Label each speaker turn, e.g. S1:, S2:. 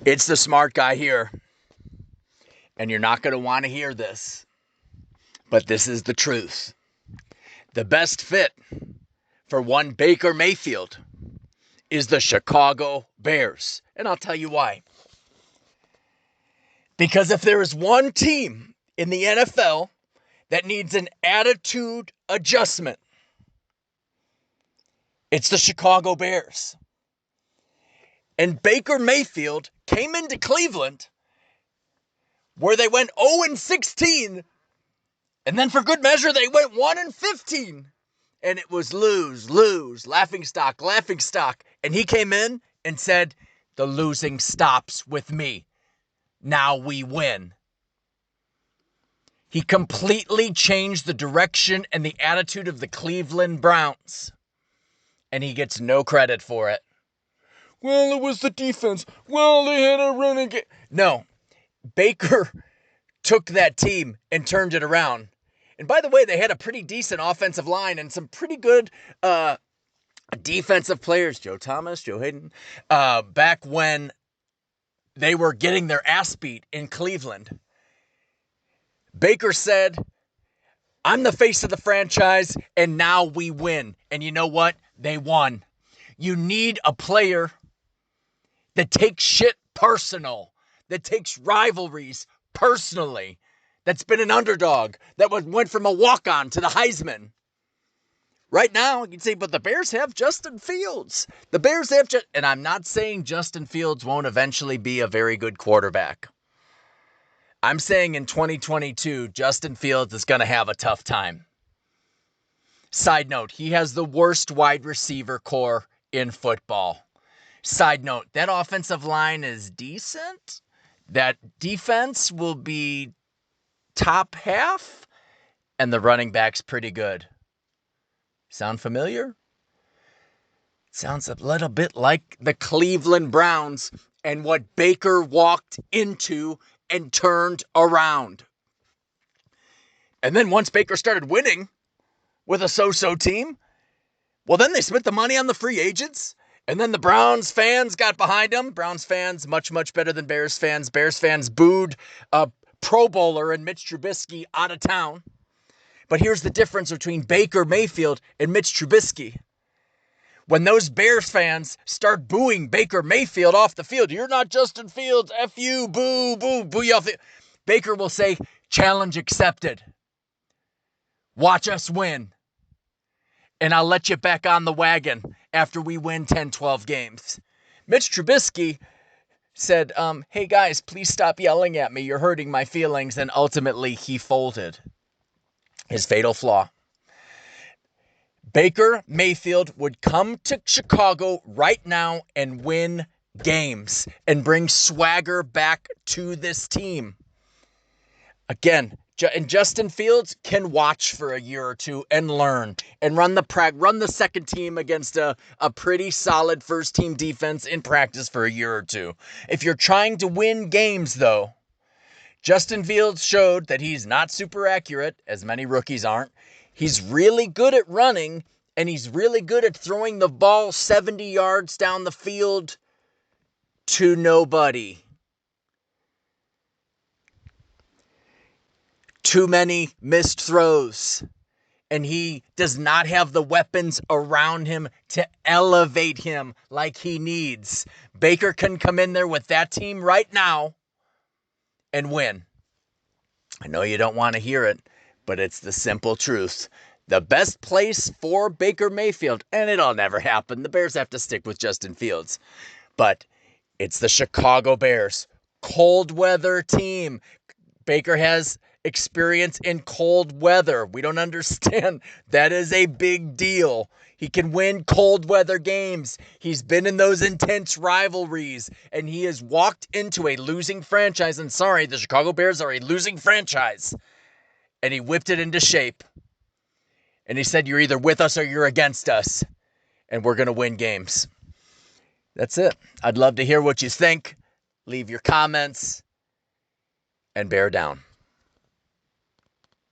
S1: It's the smart guy here, and you're not going to want to hear this, but this is the truth. The best fit for one Baker Mayfield is the Chicago Bears, and I'll tell you why. Because if there is one team in the NFL that needs an attitude adjustment, it's the Chicago Bears. And Baker Mayfield came into Cleveland where they went 0-16, and then for good measure they went 1-15. And it was lose, laughing stock. And he came in and said, the losing stops with me. Now we win. He completely changed the direction and the attitude of the Cleveland Browns. And he gets no credit for it. Well, it was the defense. Well, they had a running game. No, Baker took that team and turned it around. And by the way, they had a pretty decent offensive line and some pretty good defensive players. Joe Thomas, Joe Hayden, back when they were getting their ass beat in Cleveland. Baker said, I'm the face of the franchise, and now we win. And you know what? They won. You need a player that takes shit personal, that takes rivalries personally, that's been an underdog, that went from a walk-on to the Heisman. Right now, you can say, but the Bears have Justin Fields. The Bears have and I'm not saying Justin Fields won't eventually be a very good quarterback. I'm saying in 2022, Justin Fields is going to have a tough time. Side note, he has the worst wide receiver core in football. Side note, that offensive line is decent. That defense will be top half, and the running back's pretty good. Sound familiar? Sounds a little bit like the Cleveland Browns and what Baker walked into and turned around. And then once Baker started winning with a so-so team, well, then they spent the money on the free agents. And then the Browns fans got behind him. Browns fans, much, much better than Bears fans. Bears fans booed a Pro Bowler and Mitch Trubisky out of town. But here's the difference between Baker Mayfield and Mitch Trubisky. When those Bears fans start booing Baker Mayfield off the field, you're not Justin Fields, F you, boo, boo, boo you off the... Baker will say, challenge accepted. Watch us win. And I'll let you back on the wagon after we win 10, 12 games. Mitch Trubisky said, hey guys, please stop yelling at me. You're hurting my feelings. And ultimately he folded. His fatal flaw. Baker Mayfield would come to Chicago right now and win games and bring swagger back to this team. Again, and Justin Fields can watch for a year or two and learn and run the second team against a pretty solid first team defense in practice for a year or two. If you're trying to win games, though, Justin Fields showed that he's not super accurate, as many rookies aren't. He's really good at running, and he's really good at throwing the ball 70 yards down the field to nobody. Too many missed throws. And he does not have the weapons around him to elevate him like he needs. Baker can come in there with that team right now and win. I know you don't want to hear it, but it's the simple truth. The best place for Baker Mayfield, and it'll never happen. The Bears have to stick with Justin Fields. But it's the Chicago Bears. Cold weather team. Baker has experience in cold weather. We don't understand. That is a big deal. He can win cold weather games. He's been in those intense rivalries, and he has walked into a losing franchise. And sorry, the Chicago Bears are a losing franchise. And he whipped it into shape. And he said, you're either with us or you're against us. And we're going to win games. That's it. I'd love to hear what you think. Leave your comments. And bear down.